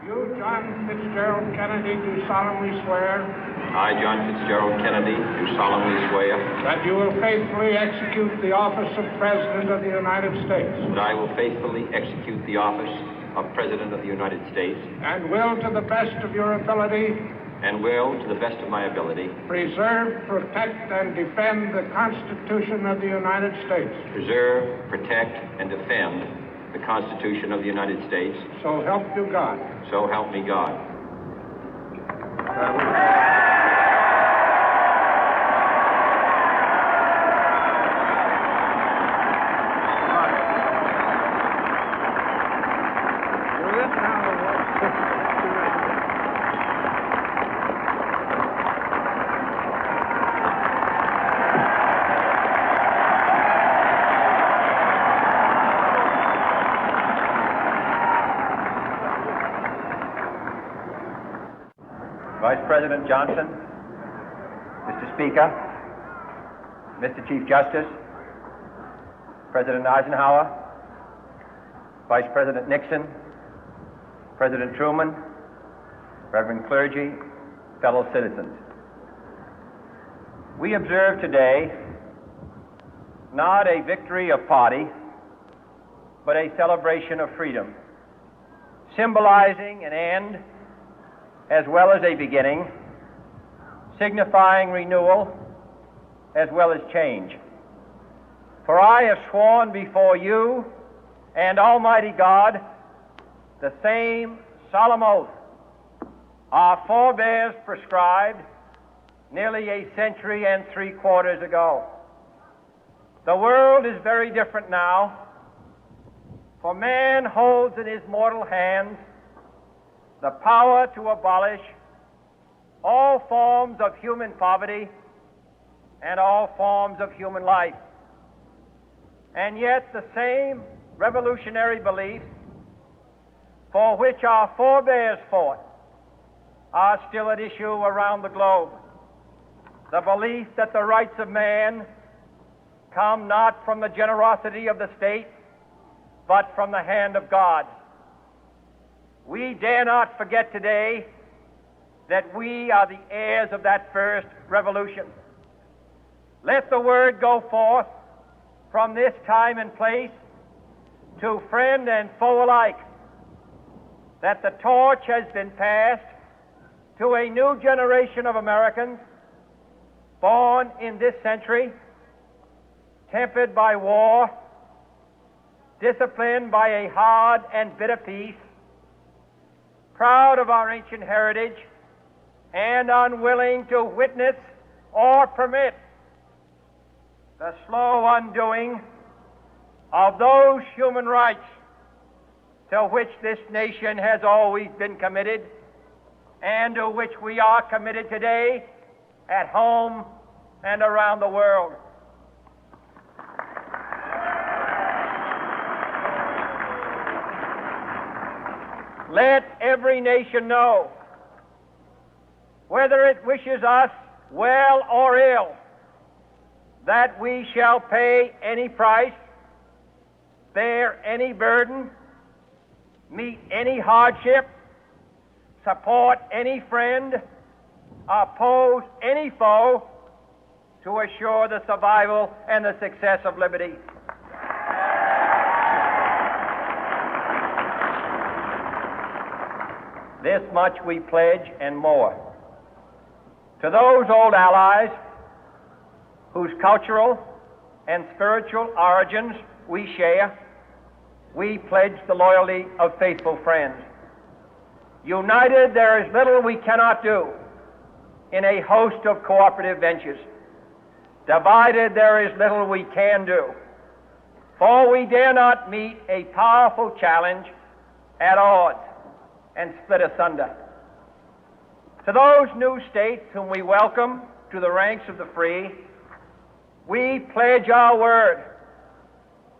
You, John Fitzgerald Kennedy, do solemnly swear I, John Fitzgerald Kennedy, do solemnly swear that you will faithfully execute the office of President of the United States that I will faithfully execute the office of President of the United States and will, to the best of your ability, and will, to the best of my ability, preserve, protect, and defend the Constitution of the United States. preserve, protect, and defend the Constitution of the United States. So help you God. So help me God. Vice President Johnson, Mr. Speaker, Mr. Chief Justice, President Eisenhower, Vice President Nixon, President Truman, Reverend clergy, fellow citizens. We observe today not a victory of party, but a celebration of freedom, symbolizing an end as well as a beginning, signifying renewal as well as change. For I have sworn before you and Almighty God the same solemn oath our forebears prescribed nearly a century and 3/4 ago. The world is very different now, for man holds in his mortal hands the power to abolish all forms of human poverty and all forms of human life. And yet the same revolutionary beliefs for which our forebears fought are still at issue around the globe. The belief that the rights of man come not from the generosity of the state, but from the hand of God. We dare not forget today that we are the heirs of that first revolution. Let the word go forth from this time and place to friend and foe alike that the torch has been passed to a new generation of Americans born in this century, tempered by war, disciplined by a hard and bitter peace, proud of our ancient heritage, and unwilling to witness or permit the slow undoing of those human rights to which this nation has always been committed and to which we are committed today at home and around the world. Let every nation know, whether it wishes us well or ill, that we shall pay any price, bear any burden, meet any hardship, support any friend, oppose any foe to assure the survival and the success of liberty. This much we pledge and more. To those old allies whose cultural and spiritual origins we share, we pledge the loyalty of faithful friends. United, there is little we cannot do in a host of cooperative ventures. Divided, there is little we can do, for we dare not meet a powerful challenge at odds and split asunder. To those new states whom we welcome to the ranks of the free, we pledge our word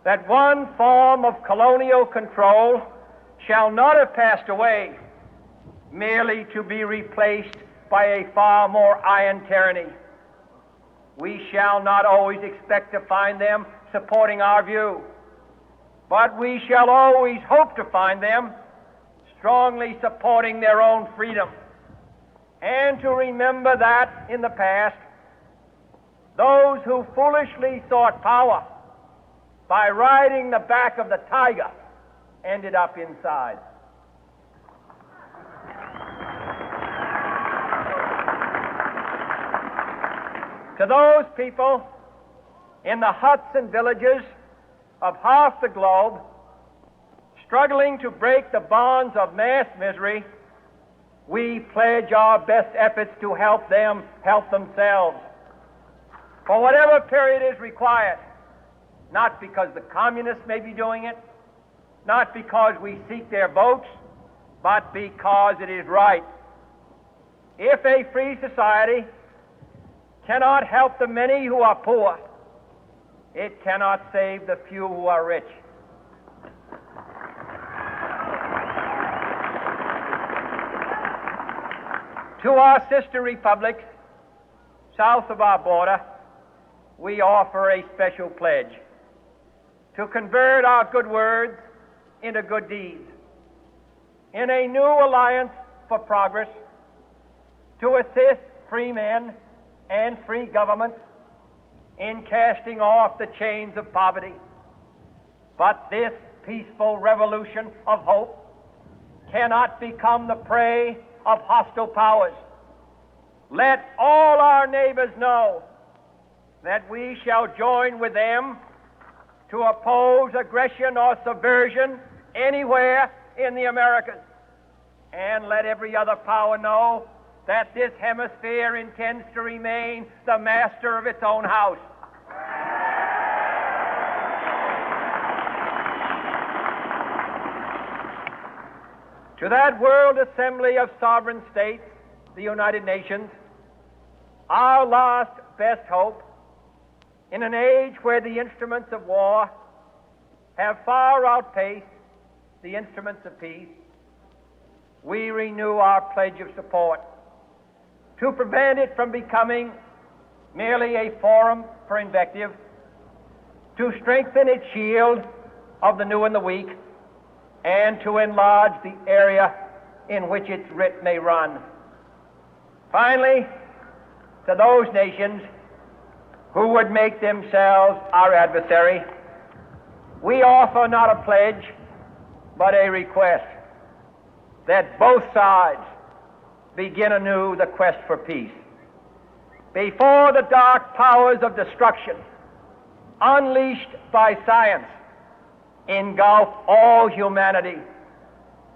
that one form of colonial control shall not have passed away, merely to be replaced by a far more iron tyranny. We shall not always expect to find them supporting our view, but we shall always hope to find them strongly supporting their own freedom, and to remember that in the past, those who foolishly sought power by riding the back of the tiger ended up inside. To those people in the huts and villages of half the globe struggling to break the bonds of mass misery, we pledge our best efforts to help them help themselves for whatever period is required, not because the communists may be doing it, not because we seek their votes, but because it is right. If a free society cannot help the many who are poor, it cannot save the few who are rich. To our sister republics south of our border, we offer a special pledge to convert our good words into good deeds, in a new alliance for progress, to assist free men and free governments in casting off the chains of poverty. But this peaceful revolution of hope cannot become the prey of hostile powers. Let all our neighbors know that we shall join with them to oppose aggression or subversion anywhere in the Americas. And let every other power know that this hemisphere intends to remain the master of its own house. To that World Assembly of Sovereign States, the United Nations, our last best hope, in an age where the instruments of war have far outpaced the instruments of peace, we renew our pledge of support to prevent it from becoming merely a forum for invective, to strengthen its shield of the new and the weak, and to enlarge the area in which its writ may run. Finally, to those nations who would make themselves our adversary, we offer not a pledge, but a request that both sides begin anew the quest for peace. Before the dark powers of destruction, unleashed by science, engulf all humanity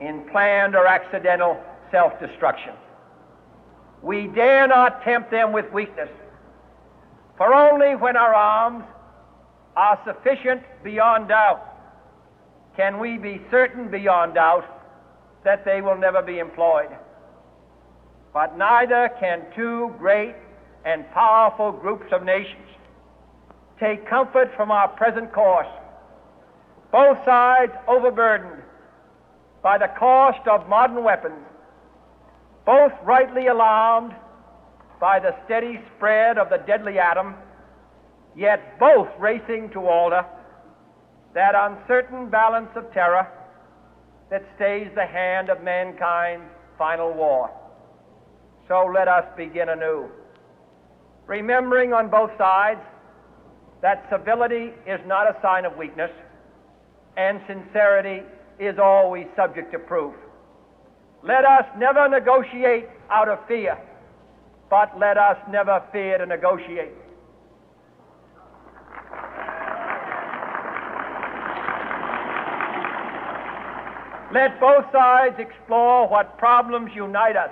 in planned or accidental self-destruction, we dare not tempt them with weakness, for only when our arms are sufficient beyond doubt can we be certain beyond doubt that they will never be employed. But neither can two great and powerful groups of nations take comfort from our present course, both sides overburdened by the cost of modern weapons, both rightly alarmed by the steady spread of the deadly atom, yet both racing to alter that uncertain balance of terror that stays the hand of mankind's final war. So let us begin anew, remembering on both sides that civility is not a sign of weakness, and sincerity is always subject to proof. Let us never negotiate out of fear, but let us never fear to negotiate. Let both sides explore what problems unite us,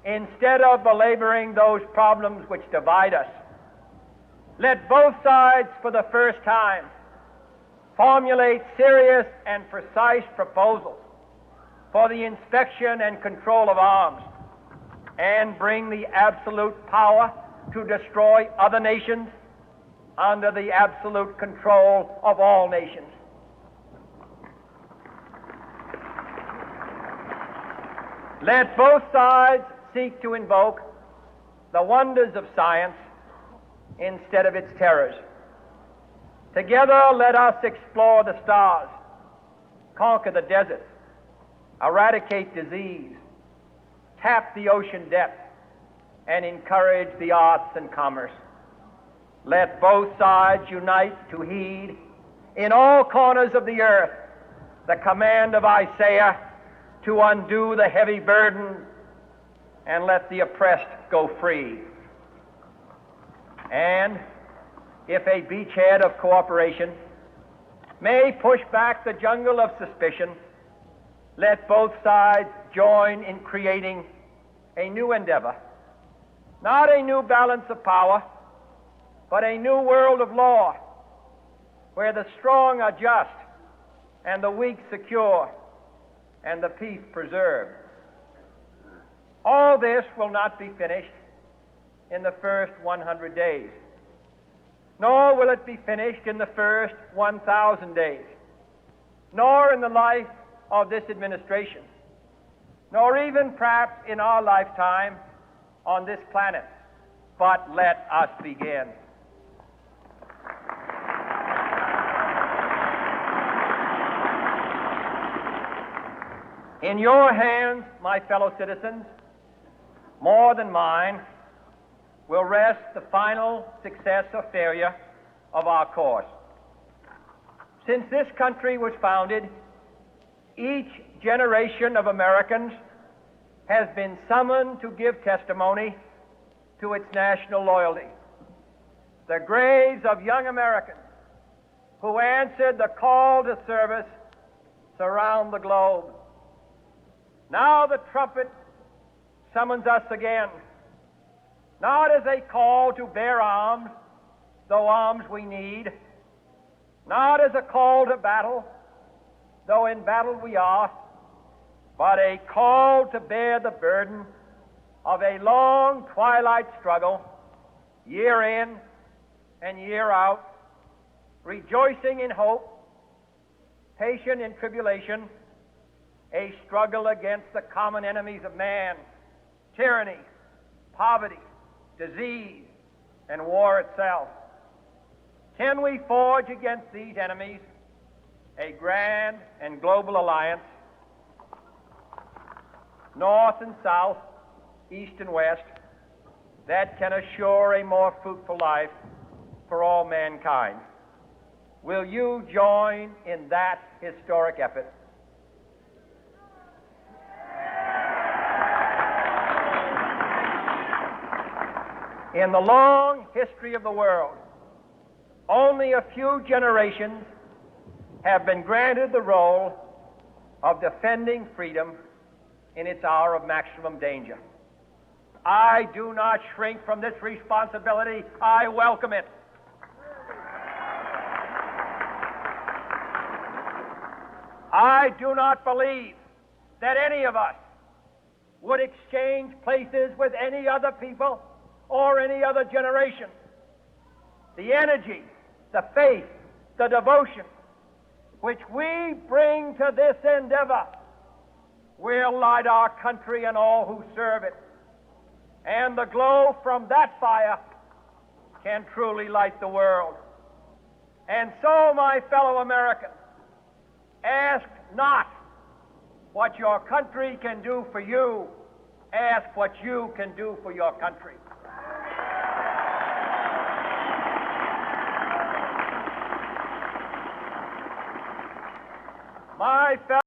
instead of belaboring those problems which divide us. Let both sides, for the first time, formulate serious and precise proposals for the inspection and control of arms, and bring the absolute power to destroy other nations under the absolute control of all nations. Let both sides seek to invoke the wonders of science instead of its terrors. Together, let us explore the stars, conquer the deserts, eradicate disease, tap the ocean depth, and encourage the arts and commerce. Let both sides unite to heed in all corners of the earth the command of Isaiah to undo the heavy burden and let the oppressed go free. And if a beachhead of cooperation may push back the jungle of suspicion, let both sides join in creating a new endeavor, not a new balance of power, but a new world of law, where the strong are just and the weak secure and the peace preserved. All this will not be finished in the first 100 days, nor will it be finished in the first 1,000 days, nor in the life of this administration, nor even perhaps in our lifetime on this planet. But let us begin. In your hands, my fellow citizens, more than mine, will rest the final success or failure of our course. Since this country was founded, each generation of Americans has been summoned to give testimony to its national loyalty. The graves of young Americans who answered the call to service surround the globe. Now the trumpet summons us again, not as a call to bear arms, though arms we need, not as a call to battle, though in battle we are, but a call to bear the burden of a long twilight struggle, year in and year out, rejoicing in hope, patient in tribulation, a struggle against the common enemies of man, tyranny, poverty, disease, and war itself. Can we forge against these enemies a grand and global alliance, north and south, east and west, that can assure a more fruitful life for all mankind? Will you join in that historic effort? In the long history of the world, only a few generations have been granted the role of defending freedom in its hour of maximum danger. I do not shrink from this responsibility. I welcome it. I do not believe that any of us would exchange places with any other people or any other generation. The energy, the faith, the devotion which we bring to this endeavor will light our country and all who serve it. And the glow from that fire can truly light the world. And so, my fellow Americans, ask not what your country can do for you, ask what you can do for your country. My fellow